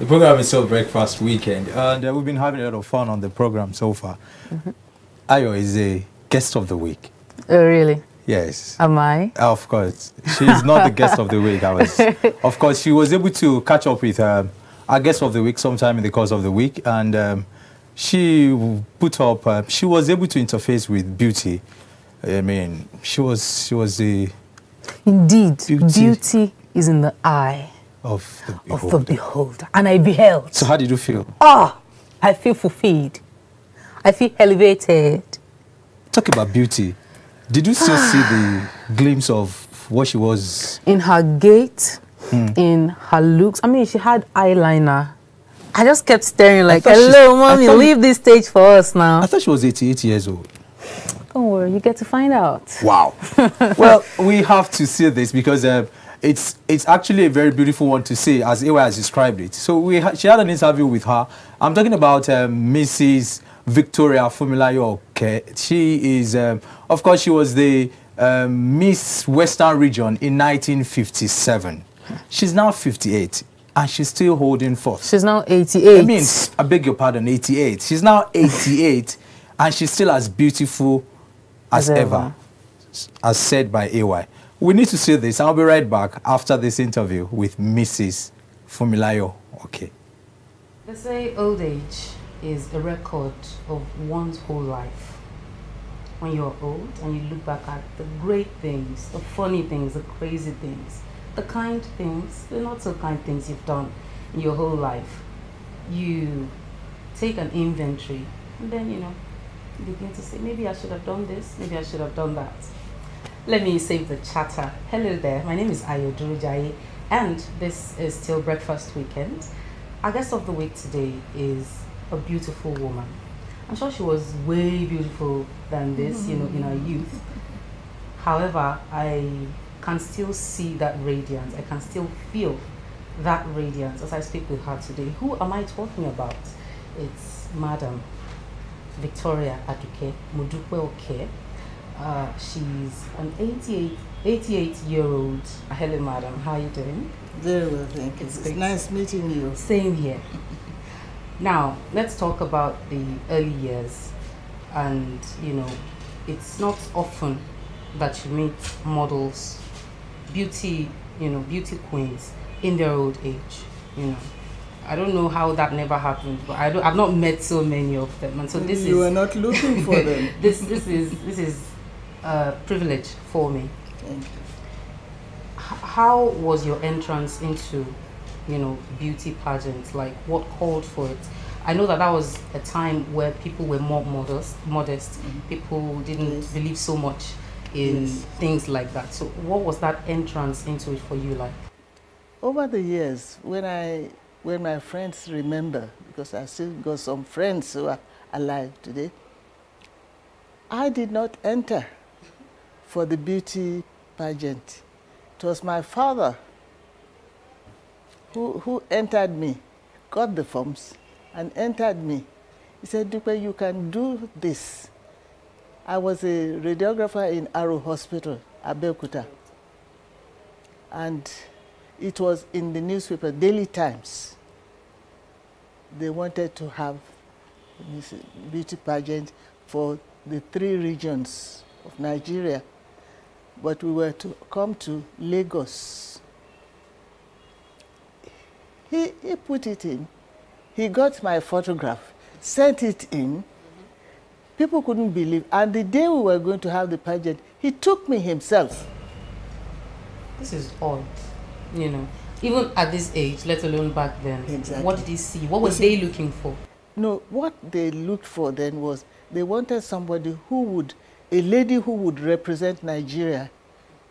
The program is Till Breakfast Weekend, and we've been having a lot of fun on the program so far. Ayo is a guest of the week. Oh, really? Yes. Am I? Of course. She's not the guest of the week. Of course, she was able to catch up with our guest of the week sometime in the course of the week, and she put up, she was able to interface with beauty. I mean, she was the... Indeed, beauty is in the eye of the beholder. And I beheld. So how did you feel? Oh, I feel fulfilled. I feel elevated. Talk about beauty. Did you still see the glimpse of what she was? In her gait, in her looks. I mean, she had eyeliner. I just kept staring like, hello, mommy, leave this stage for us now. I thought she was 88 years old. Don't worry, you get to find out. Wow. Well, we have to see this because it's actually a very beautiful one to see, as Ewa has described it. So she had an interview with her. I'm talking about Mrs. Victoria Fumilayo Oke. She is, of course, she was the Miss Western Region in 1957. She's now 58, and she's still holding forth. She's now 88. I mean, I beg your pardon, 88. She's now 88, and she's still as beautiful as ever, as said by AY. We need to see this. I'll be right back after this interview with Mrs. Fumilayo Oke. They say old age is a record of one's whole life. When you're old and you look back at the great things, the funny things, the crazy things, the kind things, the not so kind things you've done in your whole life, you take an inventory and then, you begin to say, maybe I should have done this, maybe I should have done that. Let me save the chatter. Hello there, my name is Ayo Durujaye, and this is Till Breakfast Weekend. Our guest of the week today is a beautiful woman. I'm sure she was way beautiful than this, in her youth. However, I can still see that radiance. I can still feel that radiance as I speak with her today. Who am I talking about? It's Madam Victoria Aduke Dupe Oke. She's an 88-year-old. Hello, madam. How are you doing? Very well, thank you. It's nice meeting you. Same here. Now, let's talk about the early years. And, it's not often that you meet models, beauty queens in their old age, I don't know how that never happened, but I've not met so many of them, and so this you are not looking for them. This is a privilege for me. Thank you. How was your entrance into, beauty pageants? Like, what called for it? I know that was a time where people were more modest. People didn't believe so much in things like that. So, what was that entrance into it for you like? Over the years, when my friends remember, because I still got some friends who are alive today, I did not enter for the beauty pageant. It was my father who entered me, got the forms, and entered me. He said, Dupe, you can do this. I was a radiographer in Arrow Hospital, Abeokuta. And it was in the newspaper, Daily Times. They wanted to have this beauty pageant for the 3 regions of Nigeria. But we were to come to Lagos. He put it in. He got my photograph, sent it in. People couldn't believe. And the day we were going to have the pageant, he took me himself. This is odd, Even at this age, let alone back then. Exactly. What did he see? What was they looking for? No, what they looked for then was they wanted somebody a lady who would represent Nigeria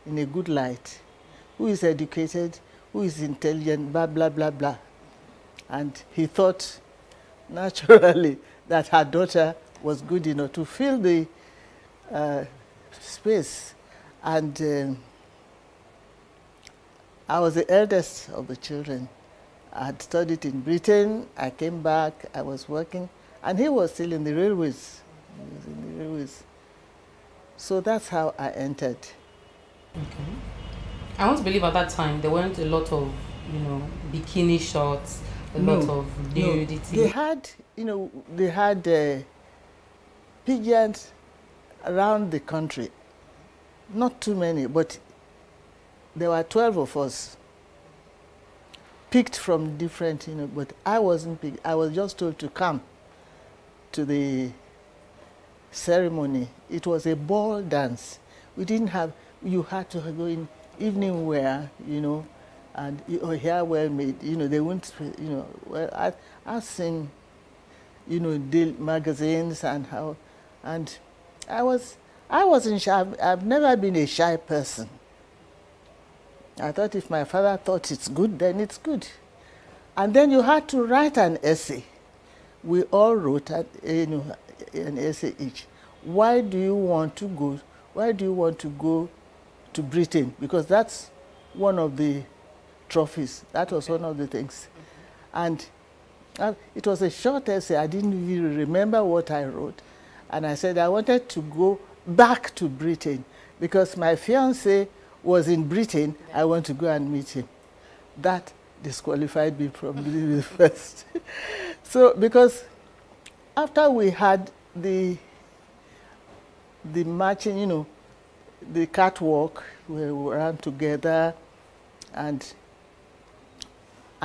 in a good light, who is educated, who is intelligent, blah, blah, blah, blah. And he thought, naturally, that her daughter was good enough to fill the space. And I was the eldest of the children. I had studied in Britain. I came back. I was working. And he was still in the railways. He was in the railways. So that's how I entered. Okay. I want to believe at that time there weren't a lot of, bikini shots, a lot of nudity? They had, you know, they had pigeons around the country. Not too many, but there were 12 of us, picked from different, you know, but I wasn't picked. I was just told to come to the ceremony. It was a ball dance. We didn't have, you had to go in evening wear, you know, and your hair well made, you know, they wouldn't, you know, well, I've seen, you know, the magazines and how, and I wasn't shy. I've never been a shy person. I thought if my father thought it's good, then it's good. And then you had to write an essay. We all wrote you know, an essay each. Why do you want to go? Why do you want to go to Britain? Because that's one of the trophies. That was one of the things. And it was a short essay. I didn't even remember what I wrote. And I said I wanted to go back to Britain because my fiancé was in Britain. I want to go and meet him. That disqualified me from doing the first. So because after we had the marching, you know, the catwalk, where we ran together, and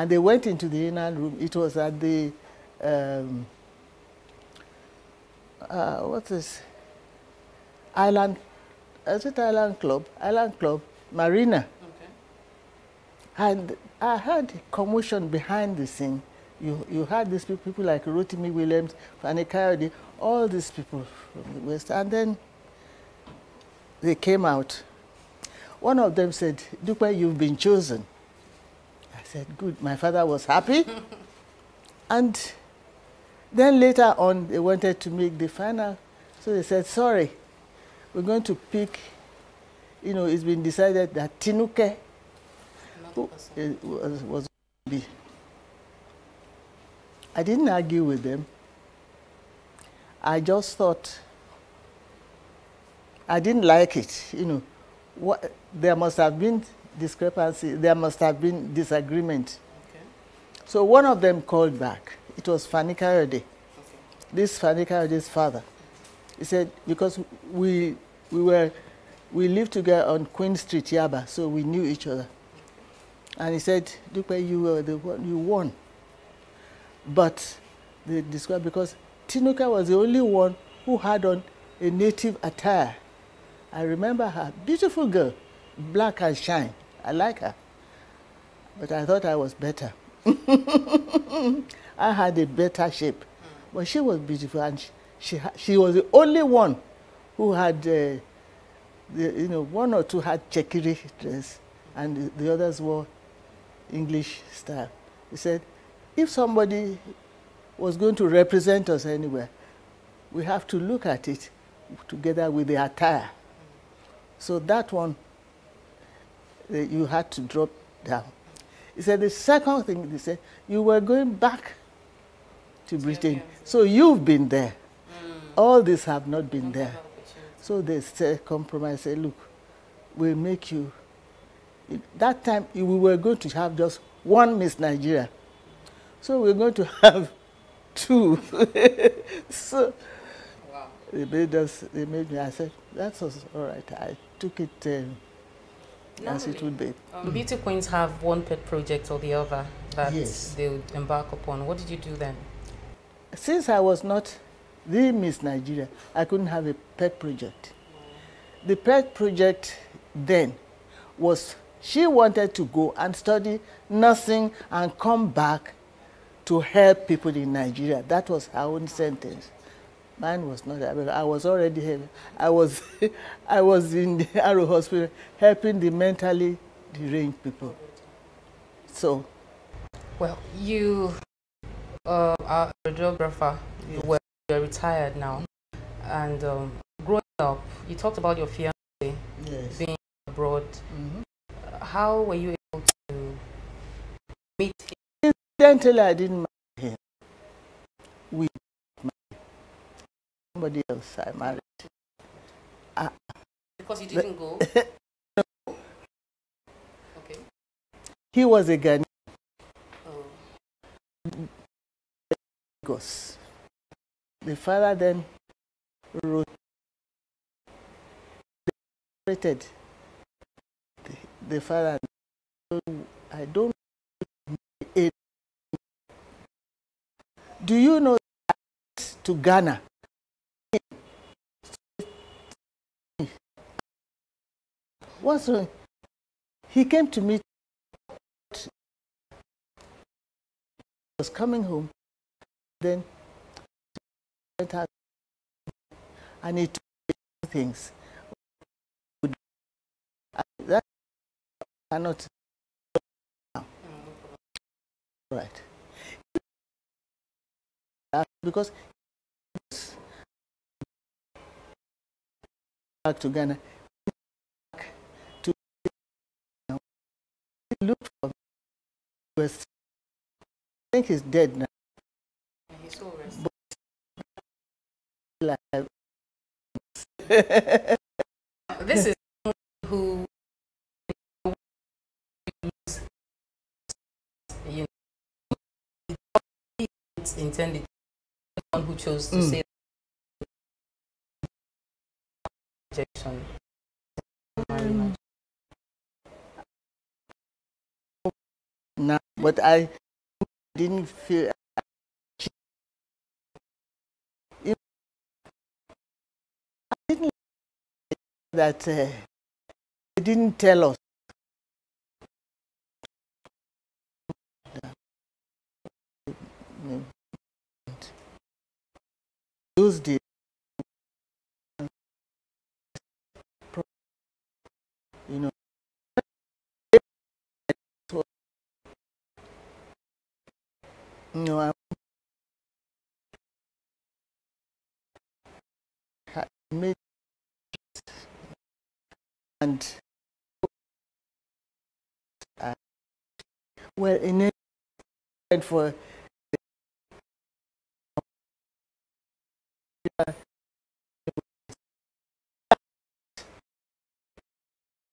they went into the inner room. It was at the what is Island? Is it Island Club? Island Club Marina. Okay. And I heard commotion behind the scene. You had these people like Rotimi Williams, Fanny Coyote, all these people from the West, and then they came out. One of them said, "Dupe, you've been chosen." I said, "Good." My father was happy. And then later on, they wanted to make the final. So they said, "Sorry, we're going to pick," you know, it's been decided that Tinuke was be. I didn't argue with them. I just thought, I didn't like it, you know. There must have been discrepancy, there must have been disagreement. Okay. So one of them called back. It was Fanny Coyote. Okay. This Fanny Coyote's father. He said, because we lived together on Queen Street, Yaba, so we knew each other. And he said, "Dupe, you were the one, you won." But they described, because Tinuka was the only one who had on a native attire. I remember her, beautiful girl, black and shine. I like her. But I thought I was better. I had a better shape. But she was beautiful, and she was the only one who had, you know, one or two had chekiri dress, and the others wore English style. He said, if somebody was going to represent us anywhere, we have to look at it together with the attire. So that one, you had to drop down. He said, the second thing, they said, you were going back to Britain. So you've been there. All these have not been there. So they said, compromise, say, look, we'll make you. That time, we were going to have just one Miss Nigeria. So we're going to have two. So wow. They made me, I said, that's all right. I took it as it would be. Beauty queens have one pet project or the other that yes. they would embark upon. What did you do then? Since I was not the Miss Nigeria, I couldn't have a pet project. The pet project then was she wanted to go and study nursing and come back to help people in Nigeria. That was her own sentence. Mine was not that. I was already here. I was in the Arrow Hospital helping the mentally deranged people. So, well, you are a radiographer. Yes. You're retired now, and growing up, you talked about your fiancé yes. being abroad. Mm-hmm. How were you able to meet him? Incidentally, I didn't marry him. We married. Somebody else I married. Because you didn't go? Okay. He was a Ghanaian. Oh. Lagos. The father then rotated the father. I don't know. Do you know that to Ghana? What's wrong? He came to meet, was coming home, then and he took things. That cannot. Right. Because back to Ghana, back to look for West. I think he's dead now. He's so rested. This is who you know it's intended, one who chose to say rejection. No, but I didn't feel. I didn't that they didn't tell us. Those days, you know, I made and well in it for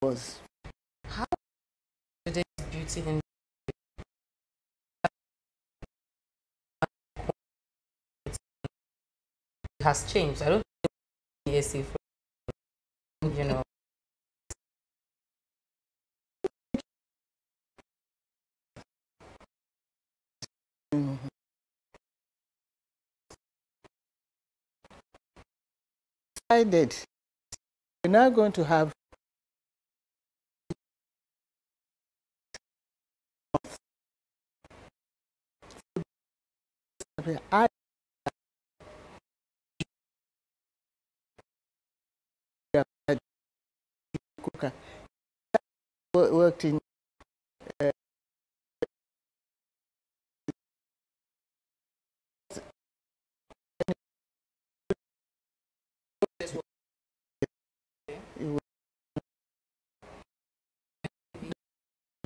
was How today's beauty in has changed. I don't think AC for, you know. I did. We're now going to have I worked in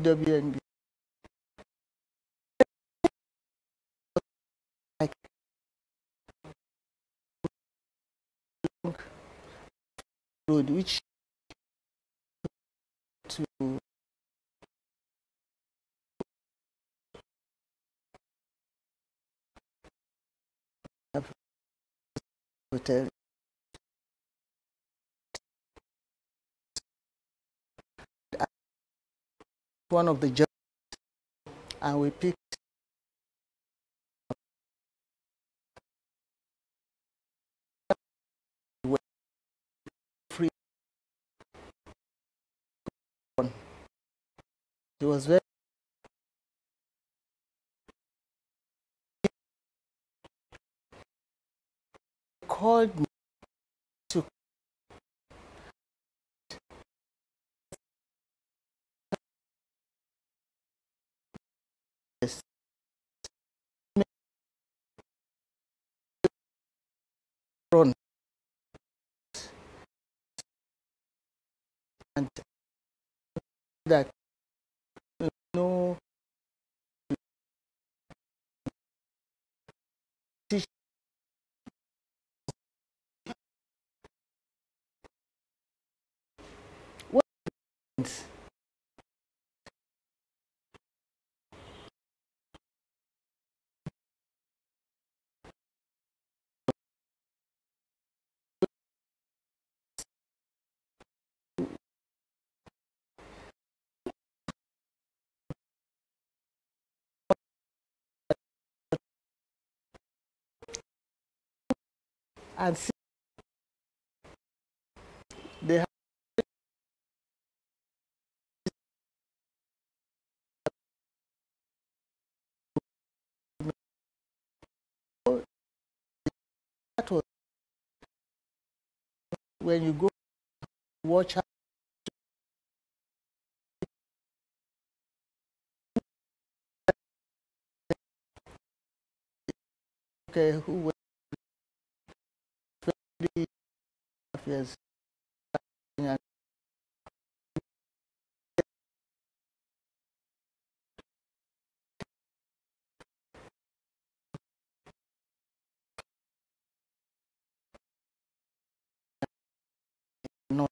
WNB. Like road which to hotel. One of the jobs, and we picked free one. It was very called me to this run and that no teach what and see they have that was when you go watch her. Okay, who was 20 years and not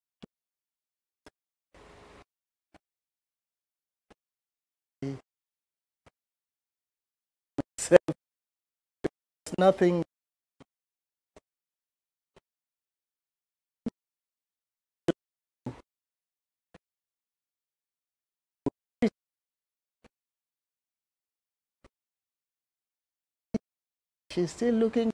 nothing. She's still looking.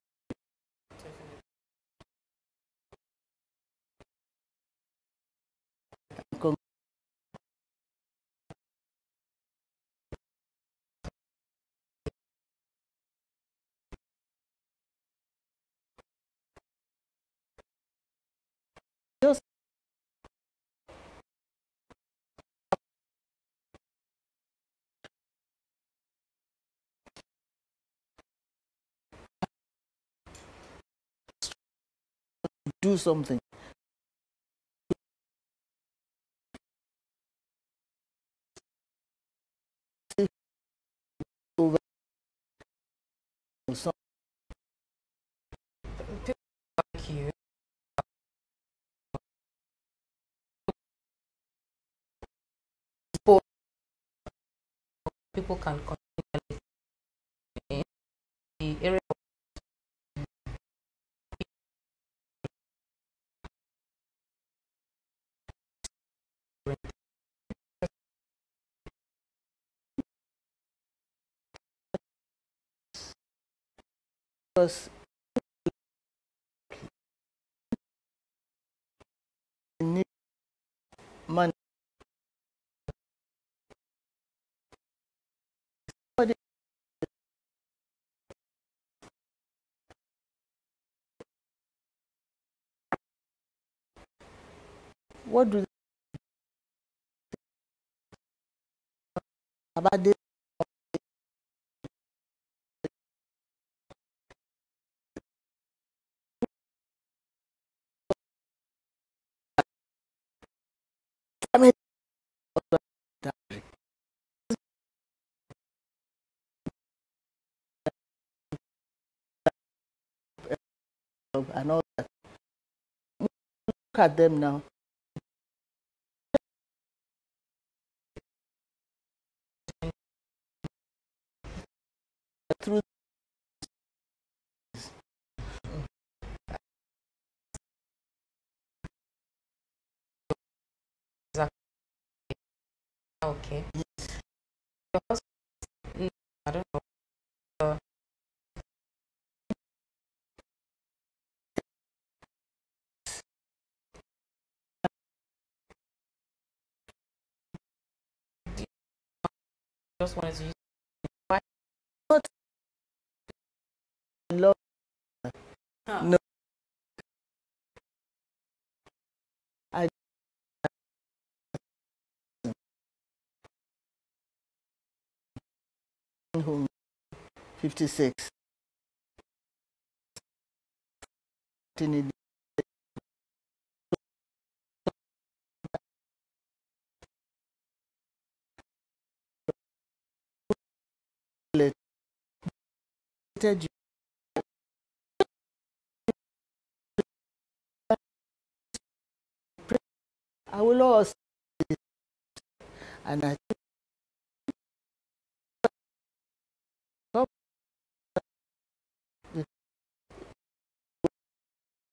Just do something. Over some People like you, people can continue in the area of because they need money. Somebody what do they about this? I mean, and all that. Look at them now. Through okay. I don't know. Just wanted to use love. No, I home 56. I will always, and I think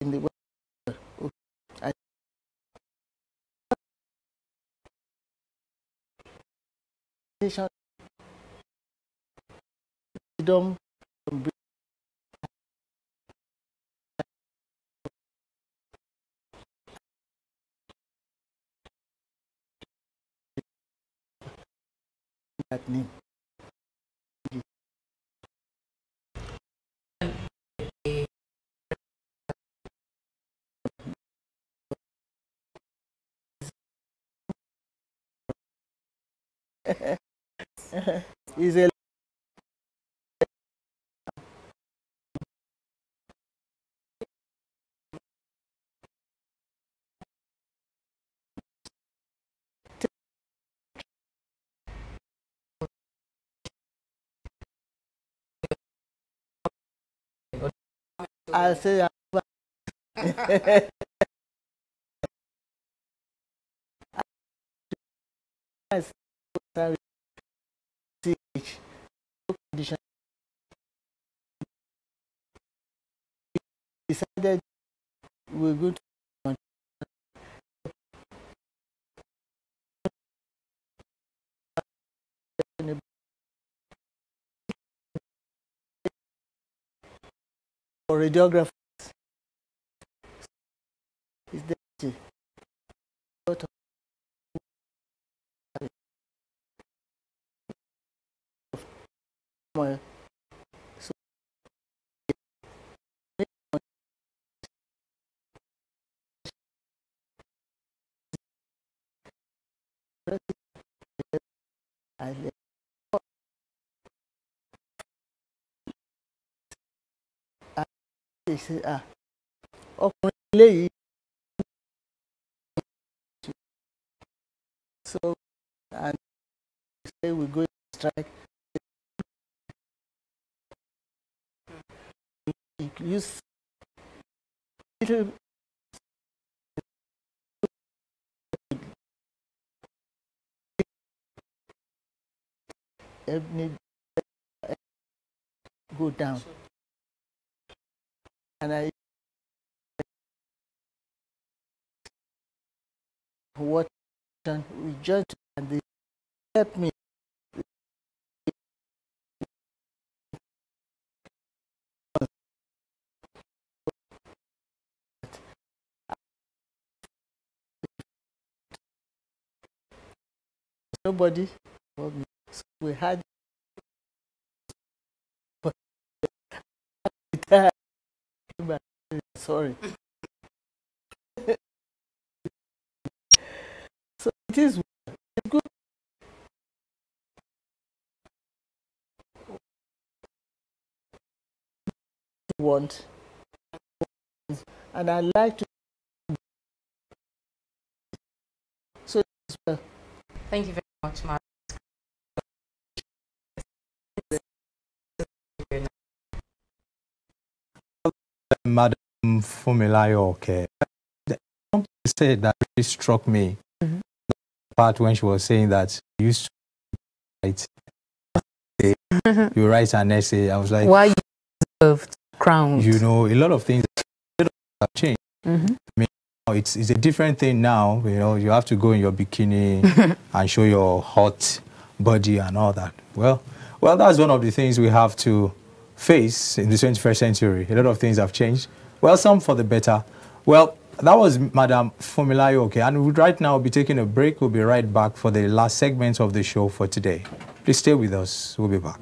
in the world, I freedom that name. Is a I'll say decided we're going to for radiographers. Is there a lot of so I say ọkùnrin eléyìí so and say we go strike use little need go down and I what we just and they help me nobody so we had sorry so it is good want and I like to so Thank you very much, Madam. Madam Oke, something you said that really struck me. The part when she was saying that you used to write, you write an essay. I was like, why you deserved crowned? You know, a lot of things have changed. I mean, it's a different thing now. You know, you have to go in your bikini and show your hot body and all that. Well, that's one of the things we have to face in the 21st century. A lot of things have changed. Well, some for the better. Well, that was Madam Oke, and right now we'll be taking a break. We'll be right back for the last segment of the show for today. Please stay with us. We'll be back.